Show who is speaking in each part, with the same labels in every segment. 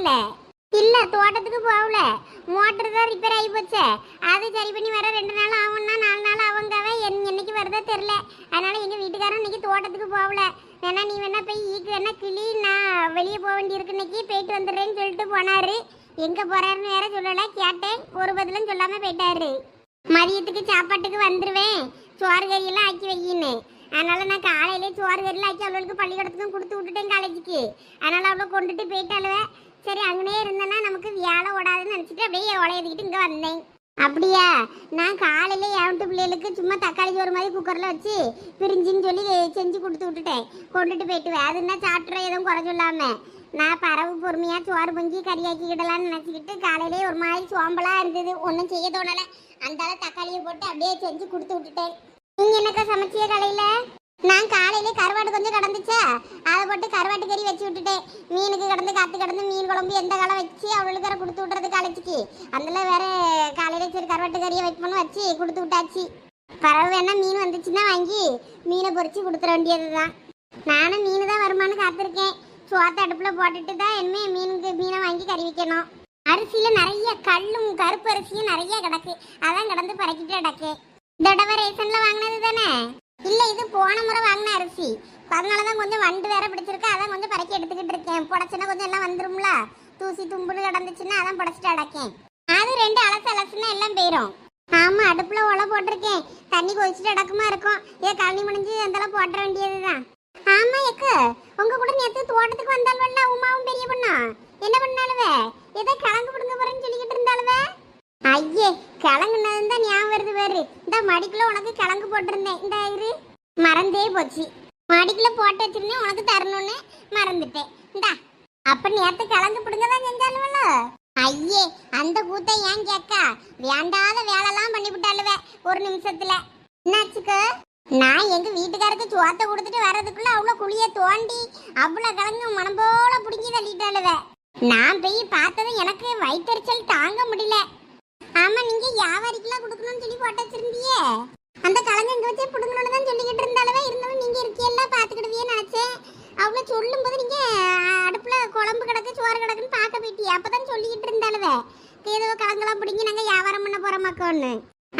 Speaker 1: போயிட்டால? இல்ல, தோட்டத்துக்கு போகல. மோட்டர் தான் ரிப்பேர் ஆகி போச்சே. அது சரி பண்ணி வர 2 நாள் ஆகும்னா 4 நாள் அவங்கவே என்னைக்கு வருதோ தெரியல. அதனால எங்க வீட்டுக்காரன் இன்னைக்கு தோட்டத்துக்கு போகல. வேணா நீ வேணா போய் ஈக்கு வேணா கிளி, நான் வெளியே போக வேண்டியிருக்கு, இன்னைக்கு போயிட்டு வந்துடுறேன்னு சொல்லிட்டு போனாரு. எங்க போறாருன்னு வேற சொல்லல. கேட்டேன், ஒரு பதிலும் சொல்லாம போயிட்டாரு. மதியத்துக்கு சாப்பாட்டுக்கு வந்துருவேன், சோறு கறியெல்லாம் ஆக்கி வைக்கின்னு. அதனால நான் காலையிலே சோறு கறியெல்லாம் ஆக்கி அவளுக்கு பள்ளிக்கூடத்துக்கும் கொடுத்து விட்டுட்டேன் காலேஜுக்கு. அதனால அவளை கொண்டுட்டு போயிட்டாளுவேன். சரி, அங்கனே இருந்தேன்னா நமக்கு வேலை ஓடாதுன்னு நினச்சிட்டு அப்படியே உலையதுக்கிட்டு இங்கே வந்தேன். அப்படியா? நான் காலையில என் வீட்டு பிள்ளைகளுக்கு சும்மா தக்காளி சோறு மாதிரி குக்கரில் வச்சு பிரிஞ்சின்னு சொல்லி செஞ்சு கொடுத்து விட்டுட்டேன். கொண்டுட்டு போயிட்டு அதுன்னா சாப்பிட்ற எதுவும் குறை சொல்லாமல் நான் பறவு பொறுமையாக சோறு பொங்கி கறியாக்கிக்கிடலான்னு நினச்சிக்கிட்டு காலையிலே ஒரு மாதிரி சோம்பலாக இருந்தது, ஒன்றும் செய்ய தோணலை. அந்தால தக்காளியை போட்டு அப்படியே செஞ்சு கொடுத்து விட்டுட்டேன். நீங்கள் என்னக்கா சமைச்சிய காலையில்? நான் காலையிலே கருவாடு கொஞ்சம் கிடந்துச்சா, அதை போட்டு கருவாட்டு கறி வச்சு விட்டுட்டேன். மீனுக்கு கிடந்து காத்து கிடந்து மீன் குழம்பு எந்த காலம் வச்சு அவளுக்கு வேற கொடுத்து விட்றது காலேஜுக்கு. அதில் வேற காலையில சரி கருவாட்டு கறியை வைக்கணும்னு வச்சு கொடுத்து விட்டாச்சு. பறவை வேணா மீன் வந்துச்சுன்னா வாங்கி மீனை பொறிச்சு கொடுத்துட வேண்டியது தான். நானும் மீன் தான் வருமானு காத்திருக்கேன். சோத்த அடுப்பில் போட்டுட்டு தான் இனிமேல் மீனை வாங்கி கறி வைக்கணும். அரிசியில் நிறைய கல்லும் கருப்பு அரிசியும் நிறைய கிடக்கு, அதான் கிடந்து பறக்கிட்டு கிடக்கு. தடவை ரேஷனில் வாங்கினது தானே? இல்லை, இது போன முறை வாங்கின அரிசி. அதனால தான் கொஞ்சம் வண்டு வேற பிடிச்சிருக்கு, அதான் கொஞ்சம் பறக்கி எடுத்துக்கிட்டு இருக்கேன். புடச்சுன்னா கொஞ்சம் எல்லாம் வந்துரும்ல, தூசி தும்புன்னு கிடந்துச்சுன்னா அதான் புடச்சிட்டு அடக்கேன். அது 2 அலசுனா எல்லாம் போயிடும். ஆமாம், அடுப்பில் ஒலை போட்டிருக்கேன், தண்ணி கொதிச்சுட்டு அடக்கமா இருக்கும். கழனி முடிஞ்சு அந்தளவு போட்ட வேண்டியது தான். ஆமாம் எக்கு, உங்கள் கூட நேற்று தோட்டத்துக்கு வந்தாலும்ல உமாவும் பெரிய பொண்ணா என்ன பண்ணாலுவே? ஏதோ கிழங்கு பிடுங்க போறேன்னு சொல்லிக்கிட்டு இருந்தாலுவே. ஐயே, கிழங்குனது தான் ஞாபகம் வருது வேறு. இந்த மடிக்குள்ள உனக்கு கிழங்கு போட்டிருந்தேன், இந்த இரு மறந்தே போச்சு. மடிக்குள்ள போட்டு வச்சிருந்தேன், உனக்கு தரணும்னு மறந்துட்டேன். இந்தா, அப்ப நேற்று கிழங்கு பிடுங்க தான் செஞ்சாலுவல்ல. ஐயே, அந்த கூத்தை ஏன் கேக்கா? வேண்டாத வேலைலாம் பண்ணி விட்டாலுவே ஒரு நிமிஷத்துல. என்னாச்சுக்கு? நான் எங்க வீட்டுக்காருக்கு சோத்தை கொடுத்துட்டு வர்றதுக்குள்ள அவ்வளோ குழிய தோண்டி அவ்வளோ கிழங்கு மனம் போல பிடிங்கி தள்ளிட்டாளுவே. நான் போய் பார்த்ததும் எனக்கு வயிற்றுச்சல் தாங்க முடியல. ஆமா, நீங்க வியாபாரிக்கெல்லாம் கொடுக்கணும்னு சொல்லி போட்டு வச்சிருந்தியே, அந்த கிழங்கு எங்க வச்சே பிடுங்கணும்னு தான் சொல்லிக்கிட்டு இருந்தாலுவே. இருந்தாலும் நீங்க இருக்கியெல்லாம் பார்த்துக்கிடுவியே நினைச்சேன். அவ்வளோ சொல்லும் போது நீங்க அடுப்புல குழம்பு கிடக்கு சோறு கிடக்குன்னு பார்க்க போயிட்டியே, அப்பதான் சொல்லிக்கிட்டு இருந்தாலுவே ஏதோ கிழங்கெல்லாம் பிடிங்கி நாங்க வியாபாரம் பண்ண போறோமாக்கோன்னு.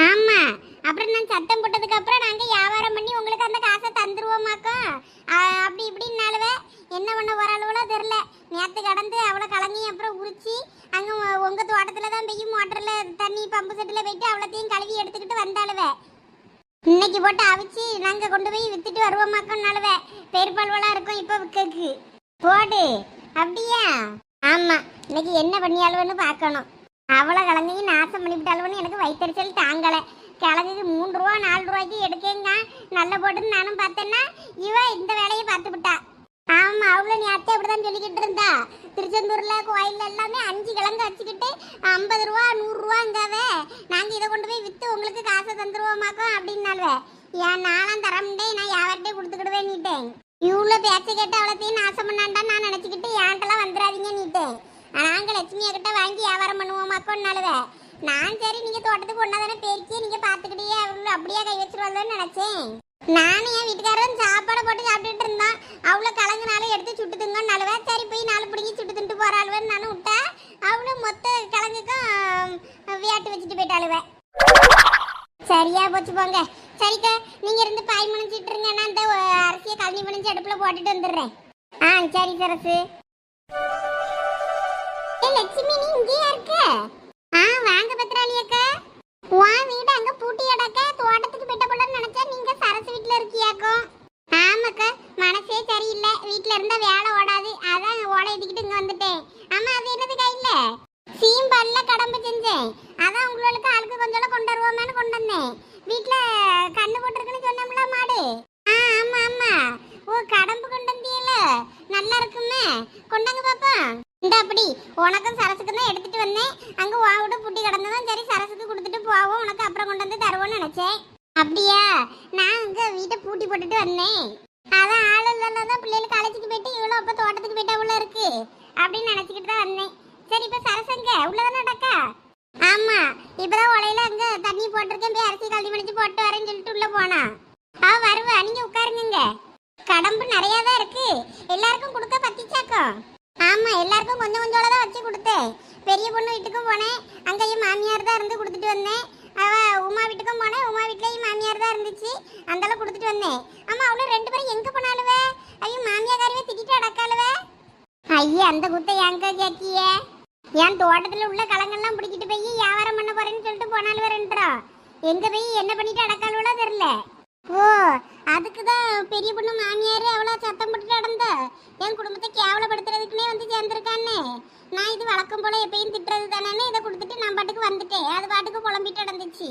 Speaker 1: ஆமா, அப்புறம் நான் சட்டம் போட்டதுக்கு அப்புறம் நாங்க வியாபாரம் பண்ணி உங்களுக்கு அந்த காசை தந்துருவோமாக்கோ அப்படி இப்படின்னாலுவே. என்ன பண்ண போறாளுவோ தெரியல. நேற்று கடந்து அவளை கலங்கி அப்புறம் உரிச்சு அங்கே உங்க தோட்டத்தில் தான் போய் மோட்டரில் தண்ணி பம்பு செட்டில் போயிட்டு அவ்வளோத்தையும் கழுவி எடுத்துக்கிட்டு வந்தாலுவே. இன்னைக்கு போட்டு அவிச்சு நாங்கள் கொண்டு போய் வித்துட்டு வருவோமாக்கோன்னாலுவே. பெருப்பால்வெல்லாம் இருக்கும் இப்போ விற்கக்கு போடு. அப்படியா? ஆமாம், இன்னைக்கு என்ன பண்ணியாளுவன்னு பார்க்கணும். அவ்வளோ கிழங்கையும் நாசம் பண்ணிவிட்டாளுவன்னு எனக்கு வயிற்றுச்சல் தாங்கலை. கிழங்குக்கு 3 ரூபா 4 ரூபாய்க்கு எடுக்கேங்க நல்ல போட்டுன்னு நானும் பார்த்தேன்னா இவ இந்த வேலையை பார்த்து விட்டா. ஆமா, அவ்வளோ நேரத்தை அப்படிதான் சொல்லிக்கிட்டு இருந்தா. திருச்செந்தூர்ல கோயில் எல்லாமே 5 கிழங்கு வச்சுக்கிட்டு 50 ரூபா 100 ரூபாங்காவே. நாங்க இதை கொண்டு போய் வித்து உங்களுக்கு காசை தந்துருவோமாக்கோ அப்படின்னாலுவே. ஏன் நானும் தரமுண்டே, நான் யார்கிட்டே கொடுத்துக்கிடுவேன் நீட்டேன். இவ்வளோ பேச்சை கேட்டு அவ்வளோத்தையும் நாசம் பண்ணாண்டான்னு நான் நினச்சிக்கிட்டு ஏன்ட்டெல்லாம் வந்துடாதீங்க நீட்டேன். நாங்கள் லட்சுமியை கிட்ட வாங்கி வியாபாரம் பண்ணுவோமாக்கோன்னாலுவே. நான் சரி நீங்க தோட்டத்துக்கு ஒன்னா தானே பேருக்கே நீங்க பாத்துக்கிட்டே அவங்கள அப்படியே கை வச்சிருவாங்கன்னு நினைச்சேன். நானும் என் வீட்டுக்காரரும் சாப்பாடு போட்டு சாப்பிட்டுட்டு இருந்தான். அவ்வளோ கிழங்குனாலும் எடுத்து சுட்டுதுங்கன்னு நழுவ. சரி போய் 4 பிடிங்கி சுட்டு தின்ட்டு போறாளுவேன்னு நானும் விட்டா. அவ்வளோ மொத்த கிழங்குக்கும் வியாட்டு வச்சுட்டு போயிட்டாளுவே. சரியா போச்சு போங்க. சரிக்கா, நீங்க இருந்து பாய் முனைஞ்சிட்டு இருங்க, நான் அந்த அரிசியை கழனி முனைஞ்சு அடுப்புல போட்டுட்டு வந்துடுறேன். சரி சரசு. லட்சுமி, நீ இங்கேயா இருக்க? வாங்க பத்ராளி அக்கா. உன் வீடு அங்க பூட்டி அடக்க தோட்டத்துக்கு போயிட்ட போலன்னு நினைச்சா நீங்க சரசு வீட்டுல இருக்கியாக்கோ? ஆமாக்கா, மனசே சரியில்லை, வீட்டுல இருந்தா வேலை ஓடாது, அதான் ஓலை எழுதிக்கிட்டு இங்க வந்துட்டேன். ஆமா, அது என்னது கையில? சீம்பால்ல கடம்பு செஞ்சேன், அதான் உங்களுக்கு ஆளுக்கு கொஞ்சம் கொண்டு வருவோமேனு கொண்டு வந்தேன். வீட்டுல கண்ணு போட்டுருக்குன்னு சொன்னோம்ல மாடு. ஆமா ஆமா. ஓ, கடம்பு கொண்டு வந்தியல, நல்லா இருக்குமே, கொண்டாங்க பாப்பா. இந்த அப்படி உனக்கும் சரசுக்கு தான் எடுத்துட்டு வந்தேன். அங்க வாவிட பூட்டி கிடந்ததும் சரி சரசுக்கு கொடுத்துட்டு போவோம், உனக்கு அப்புறம் கொண்டு வந்து தருவோம்னு நினைச்சேன். அப்படியா? நான் அங்க வீட்டை பூட்டி போட்டுட்டு வந்தேன். அதான் ஆள் இல்லதான் பிள்ளைகள் காலேஜுக்கு போயிட்டு இவ்வளோ அப்ப தோட்டத்துக்கு போயிட்டா உள்ள இருக்கு அப்படின்னு நினைச்சுக்கிட்டு தான் வந்தேன். சரி, இப்ப சரசங்க உள்ளதானே நடக்கா? ஆமா, இப்பதான் உலையில அங்க தண்ணி போட்டிருக்கேன், போய் அரிசி கழுவி மணிச்சு போட்டு வரேன்னு சொல்லிட்டு உள்ள போனா. வருவா, நீங்க உட்காருங்க. கடம்பு நிறைய தான் இருக்கு, எல்லாருக்கும் கொடுக்க பத்திச்சாக்கும். ஆமா, எல்லாருக்கும் கொஞ்சம் கொஞ்சோட தான் வச்சு கொடுத்தேன். பெரிய பொண்ணு வீட்டுக்கும் போனேன், அங்கேயும் மாமியார் தான் இருந்து கொடுத்துட்டு வந்தேன். அவ உமா வீட்டுக்கும் போனேன், உமா வீட்லயும் மாமியார் தான் இருந்துச்சு, அந்தால கொடுத்துட்டு வந்தேன். ஆமா, அவளும் 2 பேரும் எங்க போனாலுவே? ஐயோ, மாமியாக்காரவே திட்டிட்டு அடக்காளுவே. ஐயா, அந்த குத்தை எங்க கேக்கிய? என் தோட்டத்துல உள்ள கலங்கெல்லாம் பிடிக்கிட்டு போய் வியாபாரம் பண்ண போறேன்னு சொல்லிட்டு போனாலுவே 2. எங்க போய் என்ன பண்ணிட்டு அடக்காளுவோ தெரியல. ஓ, அதுக்குதான் பெரிய பொண்ணு மாமியார் அவ்வளோ சத்தம் போட்டுட்டு நடந்த என் குடும்பத்தை கேவலப்படுத்துறதுக்குன்னே வந்து சேர்ந்துருக்கான்னு. நான் இது வழக்கம் போல எப்பயும் திட்டுறது தானே, இதை கொடுத்துட்டு நான் பாட்டுக்கு வந்துட்டேன். அது பாட்டுக்கு புலம்பிட்டு நடந்துச்சு.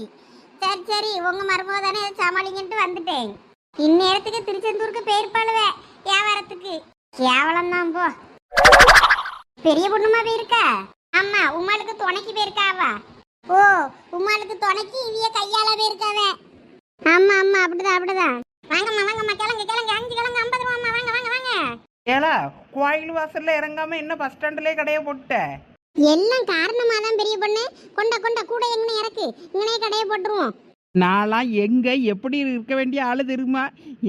Speaker 1: சரி சரி, உங்க மருமக தானே இதை சமாளிங்கன்ட்டு வந்துட்டேன். இந்நேரத்துக்கு திருச்செந்தூருக்கு போயிருப்பாளுவே வியாபாரத்துக்கு. கேவலம் தான் போ. பெரிய பொண்ணுமா போயிருக்கா? ஆமா, உமாளுக்கு துணைக்கு போயிருக்காவா? ஓ, உமாளுக்கு துணைக்கு இவிய கையால போயிருக்காவே. ஆமா ஆமா, அப்படிதான். வாங்கம்மா வாங்கம்மா, கிளங்க 5 கிழங்கு 50 ரூபாம்மா. வாங்க வாங்க வாங்க.
Speaker 2: ஏலா, கோயில் வாசல்ல இறங்காம என்ன பஸ் ஸ்டாண்ட்லயே கடையை போட்ட?
Speaker 1: எல்லாம் காரணமா தான் பெரிய பொண்ணு. கொண்ட கூட எங்கனே இறக்கு, இங்கனே கடையை போட்டுருவோம்.
Speaker 2: நான்லாம் எங்க எப்படி இருக்க வேண்டிய ஆளு தெரியுமா?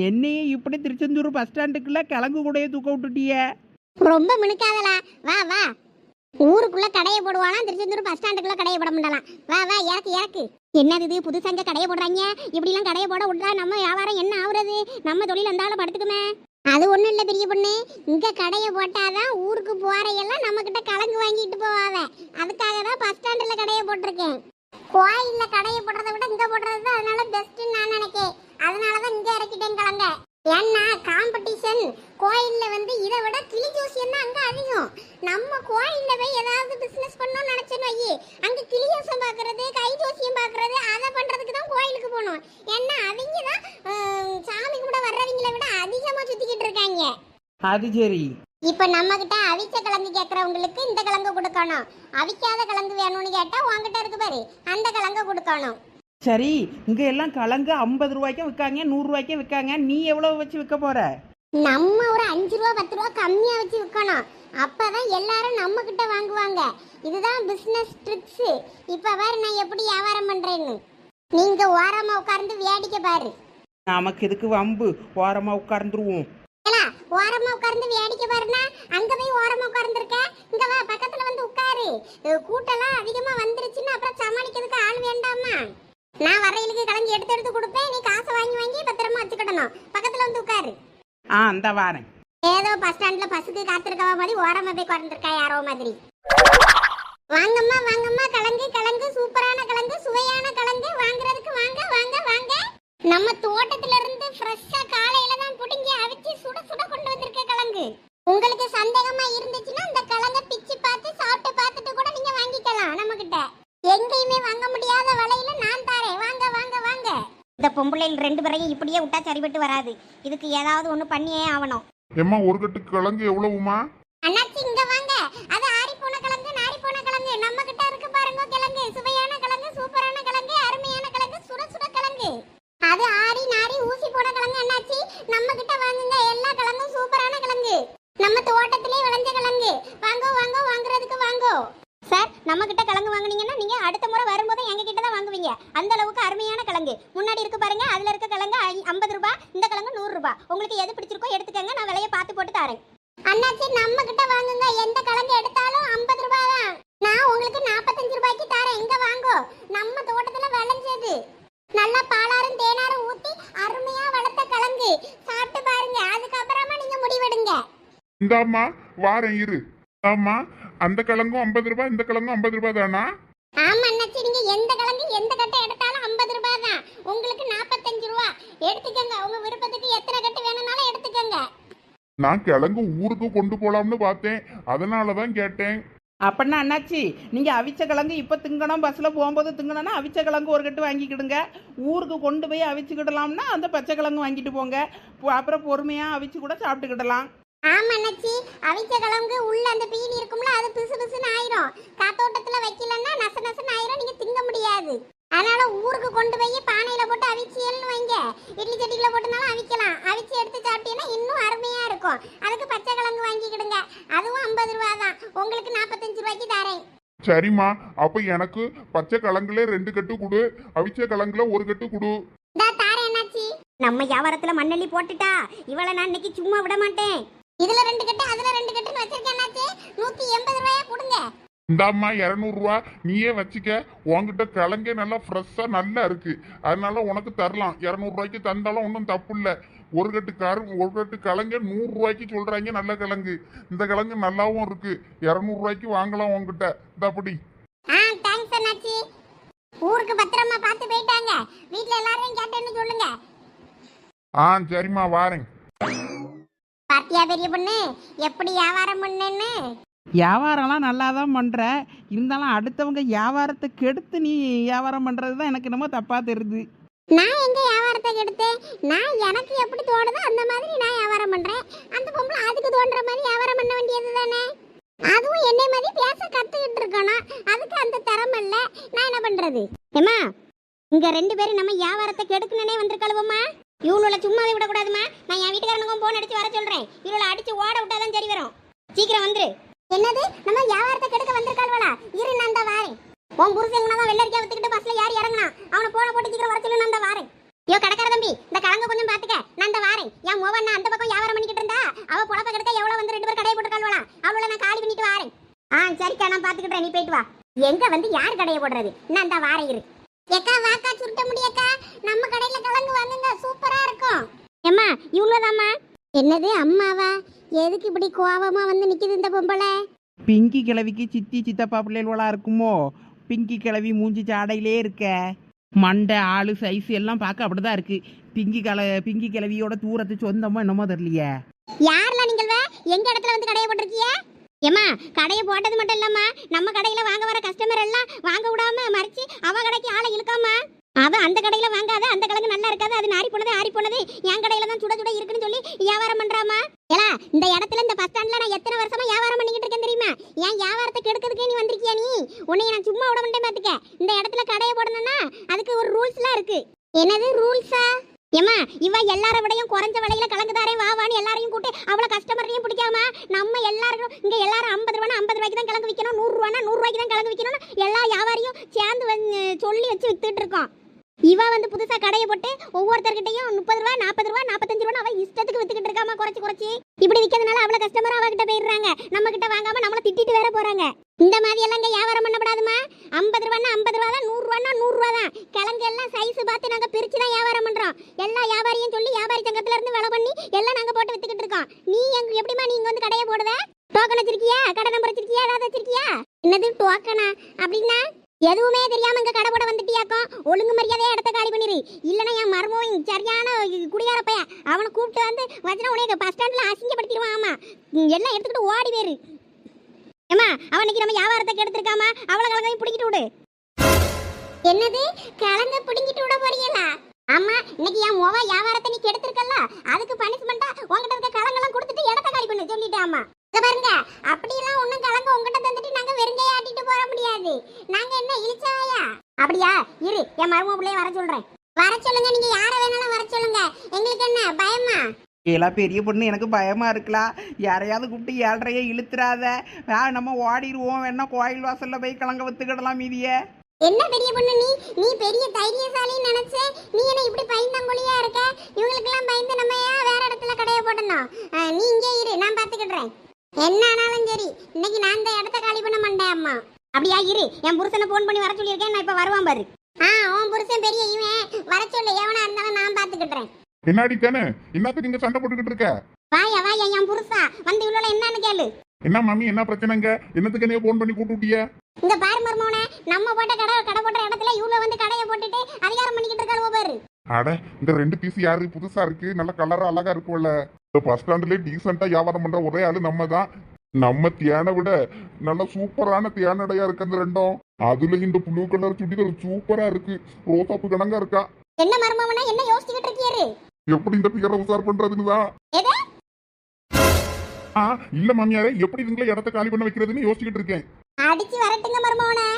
Speaker 2: என்னையே இப்படி திருச்செந்தூர் பஸ் ஸ்டாண்டுக்குள்ள கிழங்கு கூடையே தூக்க விட்டுட்டிய.
Speaker 1: ரொம்ப மினுக்காதலா, வா வா. ஊருக்குள்ள கடையை போடுவானா, திருச்செந்தூர் பஸ் ஸ்டாண்டுக்குள்ள கடையை போட முடியலாம். வா வா, இறக்கு. என்னது இது புதுசா கடையை போடுறாங்க? இப்படி எல்லாம் கடையை போட விட்டா நம்ம வியாபாரம் என்ன ஆகுறது? நம்ம தொழில் வந்தாலும் படுத்துக்குமே. அது ஒண்ணும் இல்ல பெரிய பொண்ணு, இங்க கடையை போட்டாதான் ஊருக்கு போறையெல்லாம் நம்ம கிட்ட கலங்கு வாங்கிட்டு போவாவ. அதுக்காக தான் பஸ் ஸ்டாண்ட்ல கடையை போட்டிருக்கேன். கோயில்ல கடையை போடுறதை விட இங்க போடுறது தான் அதனால பெஸ்ட்னு நான் நினைக்கேன். அதனாலதான் இங்க இறக்கிட்டேன் கலங்க. ஏன்னா காம்படிஷன் கோயில்ல வந்து இதை விட கிளி ஜோசியம் தான் அங்க அதிகம். நம்ம கோயில்ல போய் ஏதாவது பிசினஸ் பண்ணணும்னு நினைச்சேன்னு வையி, அங்க கிளி ஜோசியம் பாக்குறது, கை ஜோசியம் பாக்குறது, அதை பண்றதுக்கு தான் கோயிலுக்கு போகணும். ஏன்னா அவங்க தான் சாமி கூட வர்றவங்களை விட அதிகமா சுத்திக்கிட்டு இருக்காங்க.
Speaker 2: அது சரி.
Speaker 1: இப்ப நம்ம கிட்ட அவிச்ச கிழங்கு கேட்கறவங்களுக்கு இந்த கிழங்கு கொடுக்கணும். அவிக்காத கிழங்கு வேணும்னு கேட்டா உங்ககிட்ட இருக்கு பாரு, அந்த கிழங்கு கொடுக்கணும்.
Speaker 2: சரி, இங்க எல்லாம் கிழங்கு 50 ரூபாய்க்கும் விற்காங்க, 100 ரூபாய்க்கும் விற்காங்க. நீ எவ்வளவு வச்சு விற்க போற?
Speaker 1: நம்ம ஒரு 5 ரூபா 10 ரூபா கம்மியா வச்சு விற்கணும். அப்பதான் எல்லாரும் நம்ம கிட்ட வாங்குவாங்க. இதுதான் பிசினஸ் ட்ரிக்ஸ். இப்ப பாரு நான் எப்படி வியாபாரம் பண்றேன்னு. நீங்க ஓரமா உட்கார்ந்து வேடிக்கை பாரு.
Speaker 2: நமக்கு எதுக்கு வம்பு? ஓரமா உட்கார்ந்துருவோம்.
Speaker 1: ஓரமா உட்கார்ந்து வேடிக்கை பாருனா, அங்க போய் ஓரமா உட்கார்ந்துருக்க. இங்க வா, பக்கத்துல வந்து உட்காரு. கூட்டெல்லாம் அதிகமா வந்துருச்சுன்னா அப்புறம் சமாளிக்கிறதுக்கு ஆள் வேண்டாமா? நான் வரையிலுக்கு கிளம்பி எடுத்து கொடுப்பேன். நீ காசை வாங்கி பத்திரமா வச்சுக்கிடணும். பக்கத்துல வந்து உட்காரு.
Speaker 2: அந்த வாரேன்.
Speaker 1: ஏதோ பஸ் ஸ்டாண்ட்ல பஸ்ஸுக்கு காத்திருக்கவா மாதிரி ஓரமா போய் உட்கார்ந்துருக்கா யாரோ மாதிரி. வாங்கம்மா வாங்கம்மா, கிழங்கு சூப்பரான கிழங்கு, சுவையான கிழங்கு. வாங்குறதுக்கு வாங்க வாங்க வாங்க. நம்ம தோட்டத்துல இருந்து ஃப்ரெஷ்ஷா காலையில தான் புடிங்கி அவிச்சு சுட சுட கொண்டு வந்திருக்க கிழங்கு. உங்களுக்கு சந்தேகமா இருந்துச்சுன்னா இந்த கிழங்க பிச்சு பார்த்து சாப்பிட்டு பார்த்துட்டு கூட நீங்க வாங்கிக்கலாம். நம்ம கிட்ட எங்கேயுமே வாங்க முடியாத விலையில நான் தரேன். வாங்க வாங்க வாங்க. இந்த பொம்பளையில் 2 பேரையும் இப்படியே விட்டா சரிபட்டு வராது. இதுக்கு ஏதாவது ஒண்ணு பண்ணியே ஆகணும்.
Speaker 3: எம்மா, ஒரு கட்டு கிழங்கு எவ்வளவுமா?
Speaker 1: அண்ணாச்சி இங்க வாங்க. அது ஆறி போன கிழங்கு, நாரி போன கிழங்கு. நம்ம கிட்ட இருக்கு பாருங்க கிழங்கு. சுவையான கிழங்கு, சூப்பரான கிழங்கு, அருமையான கிழங்கு, சுட சுட கிழங்கு. அது ஆறி நாரி ஊசி போன கிழங்கு அண்ணாச்சி. நம்ம கிட்ட வாங்குங்க. எல்லா கிழங்கும் சூப்பரான கிழங்கு. நம்ம தோட்டத்திலே விளைஞ்ச கிழங்கு. வாங்கோ வாங்கோ, வாங்குறதுக்கு வாங்கோ. சார், நம்ம கிட்ட கிழங்கு வாங்குனீங்கன்னா நீங்க அடுத்த முறை வரும்போது எங்க கிட்ட தான் வாங்குவீங்க. அந்த அளவுக்கு அருமையான கிழங்கு. முன்னாடி இருக்கு பாருங்க, அதுல இருக்க கிழங்கு 50 ரூபாய், இந்த கிழங்கு 100 ரூபாய். உங்களுக்கு எது பிடிச்சிருக்கோ எடுத்துக்கங்க, நான் விலையை பார்த்து போட்டு தரேன். அண்ணாச்சி நம்ம கிட்ட வாங்குங்க. எந்த கிழங்கு எடுத்தாலும் 50 ரூபாய் தான். நான் உங்களுக்கு 45 ரூபாய்க்கு தரேன். இங்க வாங்கோ. நம்ம தோட்டத்துல விளைஞ்சது. நல்லா பாலாரும் தேனாரும் ஊத்தி அருமையா வளர்த்த கிழங்கு. சாப்பிட்டு பாருங்க, அதுக்கப்புறமா நீங்க முடிவெடுங்க.
Speaker 3: இந்தாம்மா வாரேன் இரு. ஆமா, அந்த கிழங்கும் 50 ரூபாய், இந்த கிழங்கும் 50 ரூபாய் தானா?
Speaker 1: ஆமா அண்ணாச்சி, நீங்க எந்த கிழங்கு எந்த கட்டை எடுத்தாலும் 50 ரூபாய் தான். உங்களுக்கு 45 ரூபாய். எடுத்துக்கங்க. உங்க விருப்பத்துக்கு எத்தனை கட்டு வேணும்னாலும் எடுத்துக்கங்க.
Speaker 3: நான் கிழங்கு ஊருக்கு கொண்டு போலாம்னு பார்த்தேன், அதனாலதான் கேட்டேன்.
Speaker 2: அப்படின்னா அண்ணாச்சி, நீங்க அவிச்ச கிழங்கு இப்ப திங்கணும், பஸ்ல போகும்போது திங்கணும்னா அவிச்ச கிழங்கு ஒரு கட்டு வாங்கிக்கிடுங்க. ஊருக்கு கொண்டு போய் அவிச்சுக்கிடலாம்னா அந்த பச்சை கிழங்கு வாங்கிட்டு போங்க. அப்புறம் பொறுமையா அவிச்சு கூட சாப்பிட்டுக்கிடலாம்.
Speaker 1: ஆமா அண்ணாச்சி, அவிச்ச கிழங்கு உள்ள அந்த பீனி இருக்கும்ல, அது பிசு பிசுன்னு ஆயிரும். காத்தோட்டத்துல வைக்கலன்னா நச நசன்னு ஆயிரும், நீங்க திங்க முடியாது. அதனால ஊருக்கு கொண்டு போய் பானையில போட்டு அவிச்சியல்னு வைங்க. இட்லி சட்டிக்குள்ள போட்டுனாலும் அவிக்கலாம். அவிச்சு எடுத்து சாப்பிட்டீங்கன்னா இன்னும் அருமையா இருக்கும். அதுக்கு பச்சை கிழங்கு வாங்கிக்கிடுங்க. அதுவும் 50 ரூபாய் தான். உங்களுக்கு 45 ரூபாய்க்கு தரேன்.
Speaker 3: சரிம்மா, அப்ப எனக்கு பச்சை கிழங்குல 2 கட்டு கொடு, அவிச்ச கிழங்குல 1 கட்டு கொடு.
Speaker 1: தாரேன் அண்ணாச்சி. நம்ம வியாபாரத்துல மண்ணெல்லி போட்டுட்டா இவளை நான் இன்னைக்கு சும்மா விட மாட்டேன். இதுல 2 கட்டு, அதுல 2 கட்டுன்னு வச்சிருக்கேன் அண்ணாச்சி. 180 ரூபாயா கொடுங்க.
Speaker 3: இந்தாம்மா 200 ரூபா நீயே வச்சுக்க. உன்கிட்ட கிழங்கே நல்லா ஃப்ரெஷ்ஷா நல்லா இருக்கு, அதனால உனக்கு தரலாம். 200 ரூபாய்க்கு தந்தாலும் ஒன்றும் தப்பு இல்லை. ஒரு கட்டு கிழங்கே 100 ரூபாய்க்கு சொல்றாங்க. நல்ல கிழங்கு, இந்த கிழங்கு நல்லாவும் இருக்கு. 200 ரூபாய்க்கு வாங்கலாம் உன்கிட்ட. இந்தாப்படி.
Speaker 1: தேங்க்ஸ் அண்ணாச்சி. ஊருக்கு பத்திரமா பார்த்து போயிட்டாங்க. வீட்ல எல்லாரையும் கேட்டேன்னு சொல்லுங்க.
Speaker 3: சரிம்மா வாரேன்.
Speaker 1: பாத்தியா பெரிய பொண்ணு எப்படி வியாபாரம் பண்ணேன்னு?
Speaker 2: வியாபாரம்லாம் நல்லா தான் பண்ணுற, இருந்தாலும் அடுத்தவங்க வியாபாரத்தை கெடுத்து நீ வியாபாரம் பண்ணுறது தான் எனக்கு என்னமோ தப்பாக தெரியுது.
Speaker 1: நான் எங்க வியாபாரத்தை கெடுத்தேன்? நான் எனக்கு எப்படி தோணுதோ அந்த மாதிரி நான் வியாபாரம் பண்றேன். அந்த பொம்பளை அதுக்கு தோன்ற மாதிரி வியாபாரம் பண்ண வேண்டியது தானே. அதுவும் என்னை மாதிரி பேச கத்துக்கிட்டு இருக்கணும். அதுக்கு அந்த திறமை இல்ல. நான் என்ன பண்றது? ஏமா இங்க 2 பேரும் நம்ம வியாபாரத்தை கெடுக்கணுனே வந்திருக்கலுவம்மா. இவளோட சும்மாவே விடக்கூடாதுமா. நான் என் வீட்டுக்காரனுக்கும் போன் அடிச்சு வர சொல்றேன். இவளோட அடிச்சு ஓட விட்டாதான் சரி வரும். சீக்கிரம் வந்துரு. என்னது நம்ம வியாபாரத்தை கெடுக்க வந்திருக்காள்வளா? இரு நான் தான் வாரேன். உன் புருஷன் தான் வெள்ளரிக்கா வித்துக்கிட்டு பஸ்ல யார் இறங்கினா அவனை போன போட்டு சீக்கிரம் வர சொல்லு. நான் தான் வாரேன். ஐயோ கடைக்கார தம்பி, இந்த கிழங்க கொஞ்சம் பாத்துக்க. நான் தான் வாரேன். என் மோவன் அந்த பக்கம் வியாபாரம் பண்ணிக்கிட்டு இருந்தா அவ பொழப்ப கெடுக்க எவ்வளவு வந்து 2 பேர் கடையை போட்டுக்காள்வளா? அவளோட நான் காலி பண்ணிட்டு வாரேன். சரிக்கா நான் பாத்துக்கிட்டேன், நீ போயிட்டு வா. எங்க வந்து யார் கடையை போடுறது? நான் தான் வாரேன் இரு. ஏக்கா வாக்கா சுருட்ட முடியக்கா, நம்ம கடையில கிழங்கு வாங்குங்க, சூப்பரா இருக்கும். ஏம்மா இவ்வளவுதாம்மா. என்னது அம்மாவா? எதுக்கு இப்படி கோவமா வந்து நிக்குது இந்த பொம்பளை?
Speaker 2: பிங்கி கிழவிக்கு சித்தி சித்தப்பா பிள்ளைகளா இருக்குமோ? பிங்கி கிழவி மூஞ்சி சாடையிலே இருக்க, மண்டை ஆளு சைஸ் எல்லாம் பார்க்க அப்படிதான் இருக்கு. பிங்கி கிழவியோட தூரத்து சொந்தமோ என்னமோ தெரியலையே.
Speaker 1: யாரெல்லாம் நீங்கள் எங்க இடத்துல வந்து கடையை போட்டிருக்கீங்க? ஏமா கடையை போட்டது மட்டும் இல்லம்மா, நம்ம கடையில வாங்க வர கஸ்டமர் எல்லாம் வாங்க விடாம மறிச்சு அவ கடைக்கு ஆளை இழுக்காமா. அவ அந்த கடையில வாங்காத, அந்த கிழங்கு நல்லா இருக்காது, அது நாரி போனது என் கடையில தான் சுட சுட இருக்குன்னு சொல்லி வியாபாரம் பண்றாமா. ஏலா இந்த இடத்துல இந்த பஸ் ஸ்டாண்ட்ல நான் எத்தனை வருஷமா வியாபாரம் பண்ணிக்கிட்டு இருக்கேன் தெரியுமா? ஏன் வியாபாரத்தை கெடுக்கிறதுக்கே நீ வந்திருக்கியா? நீ உன்னை நான் சும்மா விட மாட்டேன் பாத்துக்க. இந்த இடத்துல கடையை போடணும்னா அதுக்கு ஒரு ரூல்ஸ்லாம் இருக்கு. என்னது ரூல்ஸா? ஏமா இவ எல்லார விடையும் குறைஞ்ச விலையில கலங்குதாரே வான்னு எல்லாரையும் கூட்டி அவ்வளவு கஸ்டமரையும் பிடிக்காம நம்ம எல்லாரும் இங்க எல்லாரும் 50 ரூபானா 50 ரூபாய்க்கு தான் கிழங்கு விற்கணும், 100 ரூபானா 100 ரூபாய்க்கு தான் கிழங்கு விற்கணும், எல்லா வியாபாரியும் சேர்ந்து சொல்லி வச்சு வித்துட்டு இருக்கோம். இவ வந்து புதுசா கடையை போட்டு ஒவ்வொருத்தர்கிட்டையும் 30 ரூபா 40 ரூபா 45 ரூபா அவ இஷ்டத்துக்கு வித்துக்கிட்டு இருக்காமா. குறைச்சு இப்படி விற்கிறதுனால அவ்வளவு கஸ்டமர் அவகிட்ட போயிடுறாங்க. நம்ம கிட்ட வாங்காம நம்மள திட்டிட்டு வேற போறாங்க. இந்த மாதிரி எல்லாம் இங்க வியாபாரம் பண்ணப்படாதுமா. 50 ரூபானா 50 ரூபா தான், 100 ரூபானா 100 ரூபா தான். கிழங்கு எல்லாம் சைஸ் பார்த்து நாங்க பிரிச்சு தான் வியாபாரம் பண்றோம். எல்லா வியாபாரியும் சொல்லி வியாபாரி சங்கத்துல இருந்து விலை பண்ணி எல்லாம் நாங்க போட்டு வித்துக்கிட்டு இருக்கோம். நீ எப்படிமா நீங்க வந்து கடையை போடுவ? டோக்கன் வச்சிருக்கியா? கடை நம்பர் வச்சிருக்கியா? ஏதாவது வச்சிருக்கியா? என்னது டோக்கனா? அப்படின்னா எதுவுமே தெரியாம இங்க கடை போட வந்துட்டியாக்கும். ஒழுங்கு மரியாதையா இடத்த காலி பண்ணிரு. இல்லனா என் மர்மோன் சரியான குடியார பைய, அவனை கூப்பிட்டு வந்து வச்சனா உனக்கு பஸ் ஸ்டாண்ட்ல அசிங்கப்படுத்திடுவான். ஆமா எல்லாம் எடுத்துக்கிட்டு ஓடி வேறு. ஏமா அவனுக்கு நம்ம வியாபாரத்தை கெடுத்துருக்காமா, அவளை கிழங்கையும் பிடிக்கிட்டு விடு. என்னது கிழங்க பிடிங்கிட்டு விட போறீங்களா? ஆமா இன்னைக்கு என் மொவ வியாபாரத்தை நீ கெடுத்துருக்கல்ல, அதுக்கு பனிஷ்மெண்டா உங்ககிட்ட இருக்க கிழங்கெல்லாம் கொடுத்துட்டு இடத்த காலி பண்ணு சொல்லிட்டேன். ஆமா பாருங்க, அப்படியெல்லாம் ஒன்னும் கிழங்கு உங்ககிட்ட தந்துட்டு நாங்க வெறுங்கையா ஆட்டிட்டு போற முடியாது. நாங்க என்ன இழிச்சாயா? அப்படியா? இரு என் மருமக பிள்ளைய வர சொல்றேன். வர சொல்லுங்க, நீங்க யார வேணாலும் வர சொல்லுங்க. எங்களுக்கு என்ன பயமா?
Speaker 2: எல்லாம் பெரிய பொண்ணு எனக்கு பயமா இருக்கலாம். யாரையாவது கூப்பிட்டு 7:30 இழுத்துறாத. நம்ம ஓடிடுவோம். வேணா கோயில் வாசல்ல போய் கிழங்க வித்துக்கிடலாம் மீதிய.
Speaker 1: என்ன பெரிய பொண்ணு நீ பெரிய தைரியசாலின்னு நினைச்சே. நீ என்ன இப்படி பயந்தாங்கொழியா இருக்க? இவங்களுக்கெல்லாம் பயந்து நம்ம வேற இடத்துல கடையை போடணும். நீ இங்கே இரு, நான் பாத்துக்கிடுறேன். என்ன ஆனாலும் சரி இன்னைக்கு நான் இந்த இடத்த காலி பண்ண மாட்டேன். அம்மா அப்படியா? இரு என் புருஷனை போன் பண்ணி வர சொல்லியிருக்கேன். நான் இப்ப வருவான் பாரு. உன் புருஷன் பெரிய இவன், வர சொல்லு. எவனா இருந்தாலும் நான் பாத்துக்கிடுறேன்.
Speaker 3: என்னாடி தானே என்னத்துக்கு இங்க சண்டை போட்டுக்கிட்டு இருக்க?
Speaker 1: வாயா என் புருஷா வந்து இவ்வளவு என்னன்னு கேளு.
Speaker 3: என்ன மாமி என்ன பிரச்சனைங்க? என்னத்துக்கு நீ போன் பண்ணி கூட்டு விட்டிய?
Speaker 1: இந்த பாரு மர்மோனே, நம்ம போட்ட கடை போட்ட இடத்துல இவ்வளவு வந்து கடையை போட்டுட்டு அதிகாரம் பண்ணிக்கிட்டு இருக்காரு பாரு.
Speaker 3: அட இந்த 2 பீஸ் யாரு? புதுசா இருக்கு, நல்ல கலரா அழகா இருக்கும்ல. இந்த பஸ் ஸ்டாண்ட்லயே டீசெண்டா வியாபாரம் பண்ற ஒரே ஆளு நம்ம தான். நம்ம தியானை விட நல்ல சூப்பரான தியானடையா இருக்கு அந்த ரெண்டும். அதுல இந்த ப்ளூ கலர் சுடிதார் சூப்பரா இருக்கு, ரோசாப்பு கணங்கா இருக்கா.
Speaker 1: என்ன மர்மோனே என்ன யோசிச்சுக்கிட்டு இருக்கீரு?
Speaker 3: எப்படி இந்த பிகரை உசார் பண்றதுன்னு தான். இல்ல மாமியாரே, எப்படி இதுங்களை இடத்த காலி பண்ண வைக்கிறதுன்னு யோசிச்சுக்கிட்டு இருக்கேன்.
Speaker 1: அடிச்சு வரட்டுங்க மர்மோனே,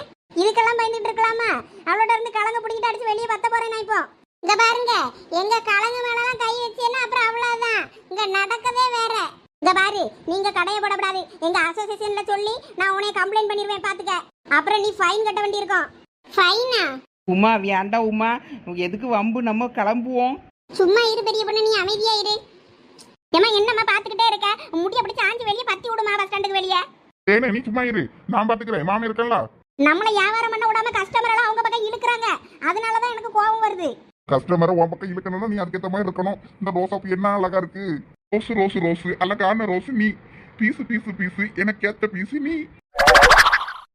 Speaker 1: இதுக்கெல்லாம் பயந்துட்டு இருக்கலாமா? அவளோட இருந்து கலங்க பிடிக்கிட்டு அடிச்சு வெளியே பத்த போறேன் நான் இப்போ. இங்க பாருங்க, எங்க கலங்க மேலாம் கை வச்சேன்னா அப்புறம் அவ்வளவுதான். இங்க நடக்கவே வேற. இங்க பாரு, நீங்க கடையை போடக்கூடாது. எங்க அசோசியேஷன்ல சொல்லி நான் உன்னை கம்ப்ளைண்ட் பண்ணிடுவேன் பாத்துக்க. அப்புறம் நீ ஃபைன் கட்ட வேண்டியிருக்கும். ஃபைனா?
Speaker 2: உமா வேண்டாம் உமா, எதுக்கு வம்பு? நம்ம கிளம்புவோம்.
Speaker 1: சும்மா இரு பெரிய பொண்ணு, நீ அமைதியா இரு. ஏமா என்னம்மா பாத்துக்கிட்டே இருக்க? முடி அப்படி சாஞ்சு வெளியே பத்தி விடுமா பஸ் ஸ்டாண்டுக்கு வெளியே.
Speaker 3: தேனே நீ சும்மா இரு, நான் பாத்துக்கிறேன், மாமி இருக்கல.
Speaker 1: நம்மளை வியாபாரம் பண்ண விடாம கஸ்டமர் எல்லாம் அவங்க பக்கம் இழுக்கிறாங்க. அதனாலதான் எனக்கு கோபம் வருது.
Speaker 3: கஸ்டமரை உன் பக்கம் இழுக்கணும்னா நீ அதுக்கேற்ற மாதிரி இருக்கணும். இந்த ரோசாப்பு என்ன அழகா இருக்கு, ரோஸு ரோஸு ரோஸு, அழகான ரோஸு நீ, பீஸு பீஸு பீஸு, எனக்கு ஏத்த பீஸு நீ.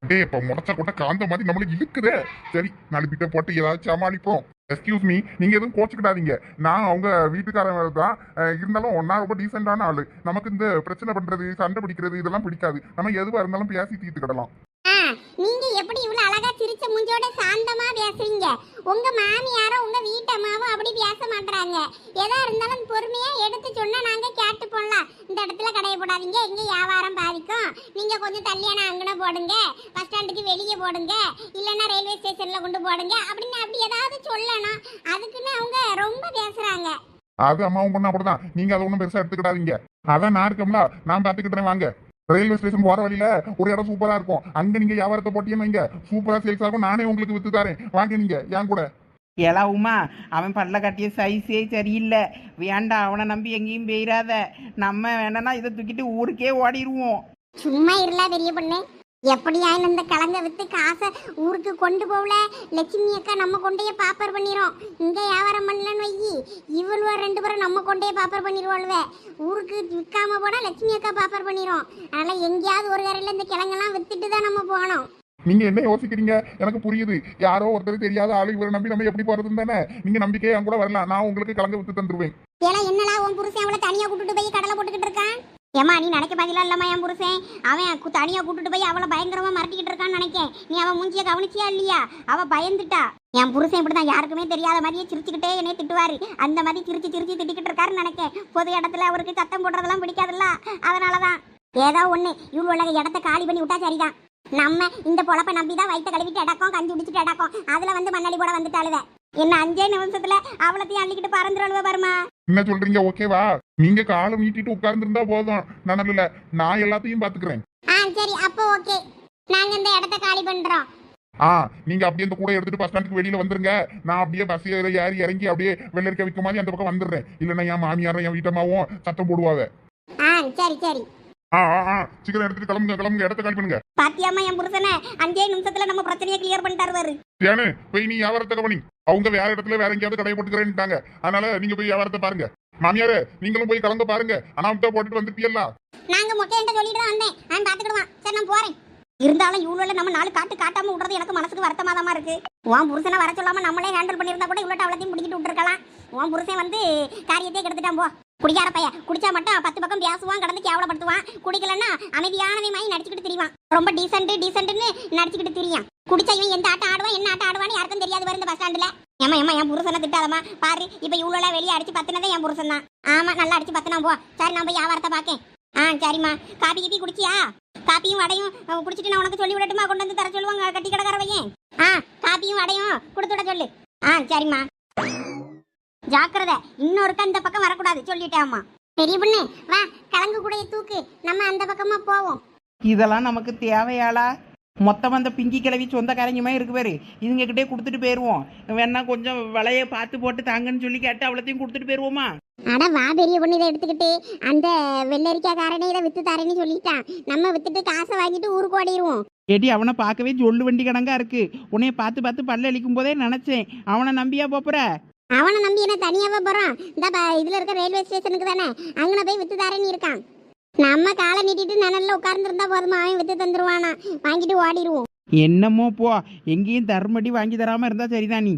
Speaker 3: டே இப்ப முடச்சா கூட காந்த மாதிரி நம்மளுக்கு இழுக்குதே. சரி 4 பிட்ட போட்டு ஏதாச்சும் சமாளிப்போம். எக்ஸ்கியூஸ் மீ, நீங்க எதுவும் கோச்சுக்கிடாதீங்க. நான் அவங்க வீட்டுக்காரங்க தான். இருந்தாலும் நான் ரொம்ப டீசென்டான ஆளு. நமக்கு இந்த பிரச்சனை பண்றது, சண்டை பிடிக்கிறது இதெல்லாம் பிடிக்காது. நம்ம எதுவா இருந்தாலும் பேசி தீர்த்துக்கிடலாம்.
Speaker 1: நீங்க எப்படி இவ்வளவு அழகா சிரிச்ச மூஞ்சோட சாந்தமா பேசுறீங்க? உங்க மாமியாரும் உங்க வீட்டம்மாவும் அப்படி பேச மாட்டாங்க. எதா இருந்தாலும் பொறுமையா எடுத்து சொன்னா நாங்க கேட்டு போடலாம். இந்த இடத்துல கடையை போடாதீங்க, இங்க வியாபாரம் பாதிக்கும், நீங்க கொஞ்சம் தள்ளியான அங்கன போடுங்க, பஸ் ஸ்டாண்டுக்கு வெளியே போடுங்க, இல்லைன்னா ரயில்வே ஸ்டேஷன்ல கொண்டு போடுங்க அப்படின்னு அப்படி ஏதாவது சொல்லணும். அதுக்குன்னு அவங்க ரொம்ப பேசுறாங்க.
Speaker 3: அது அம்மாவும் பொண்ணு அப்படிதான். நீங்க அதை ஒன்றும் பெருசா எடுத்துக்கிடாதீங்க. அதான் நான் இருக்கோம்ல, நான் பாத்துக்கிட்டேன். வாங்க, ரயில்வே ஸ்டேஷன் போற வழியில ஒரு இடம் சூப்பரா இருக்கும். அங்க நீங்க வியாபாரத்தை போட்டீங்கன்னு வைங்க, சூப்பரா சேல்ஸ் ஆகும். நானே உங்களுக்கு வித்து தரேன், வாங்க நீங்க என் கூட.
Speaker 2: ஏலா உமா, அவன் பல்ல கட்டிய சைஸே சரியில்லை. வேண்டாம், அவனை நம்பி எங்கேயும் போயிடாத. நம்ம வேணா இதை தூக்கிட்டு ஊருக்கே ஓடிடுவோம்.
Speaker 1: சும்மா இருல பெரிய பொண்ணு. எப்படியாயும் இந்த கிழங்க வித்து காசை ஊருக்கு கொண்டு போகல. லட்சுமி அக்கா நம்ம கொண்டைய பாப்பர் பண்ணிரும். இங்க வியாபாரம் பண்ணலன்னு வையி, இவளுவ 2 பேரும் நம்ம கொண்டைய பாப்பர் பண்ணிடுவாளுவ. ஊருக்கு விற்காம போனா லட்சுமி அக்கா பாப்பர் பண்ணிரும். அதனால எங்கேயாவது ஒரு கரையில இந்த கிழங்கெல்லாம் வித்துட்டு தான் நம்ம போகணும்.
Speaker 3: நீங்க என்ன யோசிக்கிறீங்க எனக்கு புரியுது. யாரோ ஒருத்தர் தெரியாத ஆளு இவரை நம்பி நம்ம எப்படி போறதுன்னு தானே. நீங்க நம்பிக்கையே என் கூட வரலாம், நான் உங்களுக்கு கிழங்கு வித்து தந்துருவேன்.
Speaker 1: ஏன்னா என்னடா உன் புருஷன் அவளை தனியா கூட்டிட்டு போய் கடலை போட்டுக்கிட்டு இருக்கான்? ஏமா நீ நினைக்க பதிலா இல்லம்மா, என் புருஷன் அவன் தனியா கூட்டிட்டு போய் அவளை பயங்கரமா மிரட்டிக்கிட்டு இருக்கான்னு நினைக்கேன். நீ அவன் மூஞ்சிய கவனிச்சியா இல்லையா? அவ பயந்துட்டா. என் புருஷன் இப்படிதான் யாருக்குமே தெரியாத மாதிரியே சிரிச்சுக்கிட்டே என்னைய திட்டுவாரு. அந்த மாதிரி சிரிச்சு சிரிச்சு திட்டிக்கிட்டு இருக்காருன்னு நினைக்கேன். பொது இடத்துல அவருக்கு சத்தம் போடுறதெல்லாம் பிடிக்காதுல்ல, அதனாலதான். ஏதோ ஒண்ணு இவ்வளவு இடத்த காலி பண்ணி விட்டா சரிதான். நம்ம இந்த பொழப்ப நம்பிதான் வயிற்ற கழுவிட்டு அடக்கம், கஞ்சி குடிச்சிட்டு அடக்கம். அதுல வந்து மண்ணடி போட வந்துட்டாளுவ. என்ன 5 நிமிஷத்துல அவளத்தையும் அள்ளிக்கிட்டு பறந்துருவ பாருமா.
Speaker 3: என்ன சொல்றீங்க? ஓகேவா? நீங்க காலம் நீட்டிட்டு உட்கார்ந்து இருந்தா போதும், நான் எல்லாத்தையும் பாத்துக்கிறேன்.
Speaker 1: சரி அப்போ ஓகே, நாங்க இந்த இடத்த காலி பண்றோம்.
Speaker 3: நீங்க அப்படியே இந்த கூட எடுத்துட்டு பஸ் ஸ்டாண்டுக்கு வெளியில வந்துருங்க. நான் அப்படியே பஸ் ஏறி இறங்கி அப்படியே வெள்ளரிக்க விற்க மாதிரி அந்த பக்கம் வந்துடுறேன். இல்லைன்னா என் மாமியாரும் என் வீட்டம்மாவும் சத்தம் போடுவாங்க.
Speaker 1: சரி சரி.
Speaker 3: சீக்கிரம் எடுத்துட்டு கிளம்புங்க, இடத்த காலி பண்ணுங்க.
Speaker 1: பாத்தியாமா என் புருஷனை 5 நிமிஷத்துல நம்ம பிரச்சனையை கிளியர் பண்ணிட்டாரு.
Speaker 3: ஏன்னு போய் நீ வியாபாரத்தை கவனி. அவங்க வேற இடத்துல வேற எங்கேயாவது கடையை போட்டுக்கிறேன்ட்டாங்க. அதனால நீங்க போய் வியாபாரத்தை பாருங்க. மாமியாரே நீங்களும் போய் கலந்து பாருங்க. அனாமத்தா போட்டுட்டு வந்துட்டீல்ல.
Speaker 1: நாங்க மொட்டையண்ட சொல்லிட்டு தான் வந்தேன். நான் பாத்துக்கிடுவான். சரி நான் போறேன். இருந்தாலும் இவ்வளவு நம்ம 4 காட்டு காட்டாம விடுறது எனக்கு மனசுக்கு வருத்தமாதமா இருக்கு. உன் புருஷனை வர சொல்லாம நம்மளே ஹேண்டில் பண்ணிருந்தா கூட இவ்வளவு அவ்வளத்தையும் பிடிக்கிட்டு விட்டுருக்கலாம். உன் புருஷன் வந்து காரியத்தை கெடுத்துட்டான். போ குடிக்கார பைய. குடிச்சா மட்டும் 10 பக்கம் பேசுவான், கடந்து கேவலப்படுத்துவான். குடிக்கலன்னா அமைதியானவை மாதிரி நடிச்சுக்கிட்டு திரிவான். ரொம்ப டீசென்ட்னு நடிச்சுக்கிட்டு திரியான். குடிச்சா இவன் எந்த ஆட்டம் ஆடுவான், என்ன ஆட்டம் ஆடுவான்னு யாருக்கும் தெரியாது வரும் இந்த பஸ் ஸ்டாண்டுல. ஏமா என் புருஷனை திட்டாதமா பாரு. இப்ப இவ்வளவு வெளியே அடிச்சு பத்தினதே என் புருஷன் தான். ஆமா நல்லா அடிச்சு பத்தினா. போ சரி நான் போய் வியாபாரத்தை பாக்கேன். சரிம்மா. காப்பி கீப்பி குடிச்சியா? காப்பியும் வடையும் குடிச்சிட்டு நான் உனக்கு சொல்லி விடட்டுமா? கொண்டு வந்து தர சொல்லுவாங்க கட்டி கடைக்காரவையன். காப்பியும் வடையும் கொடுத்து விட சொல்லு. சரிம்மா. ஜாக்கிரதை, இன்னொருக்கா இந்த பக்கம் வரக்கூடாது சொல்லிட்டேம்மா. பெரிய பொண்ணு வா, கிழங்கு கூடைய தூக்கு, நம்ம அந்த பக்கமா போவோம்.
Speaker 2: இதெல்லாம் நமக்கு தேவையாளா? மொத்தம் அந்த பிங்கி கிளவி சொந்தக்காரங்கமே இருக்கு பேரு, இதுங்க கிட்டே கொடுத்துட்டு போயிடுவோம். வேணா கொஞ்சம் விலைய பார்த்து போட்டு தாங்கன்னு சொல்லி கேட்டு அவ்வளோத்தையும் கொடுத்துட்டு போயிடுவோமா?
Speaker 1: அட வா பெரிய பொண்ணு, இதை எடுத்துக்கிட்டு அந்த வெள்ளரிக்காரனே இதை வித்து தரேன்னு சொல்லிட்டான். நம்ம வித்துட்டு காசை வாங்கிட்டு ஊருக்கு ஓடிடுவோம்.
Speaker 2: ஏடி அவனை பார்க்கவே ஜொல்லு வண்டி கணங்கா இருக்கு. உன்னைய பார்த்து பார்த்து பல்ல அளிக்கும் போதே நினைச்சேன் அவனை நம்பியா போற.
Speaker 1: அவனை நம்பி என்ன தனியாவே போறான்? இந்த இதுல இருக்க ரயில்வே ஸ்டேஷனுக்கு தானே, அங்கன போய் வித்து தரேன்னு இருக்கான். நம்ம காலை நீட்டிட்டு நிழல்ல உட்கார்ந்து இருந்தா போதுமா, அவன் வித்து தந்துருவானா, வாங்கிட்டு ஓடிடுவோம்.
Speaker 2: என்னமோ போ, எங்கேயும் தர்மடி வாங்கி தராம இருந்தா சரிதான். நீ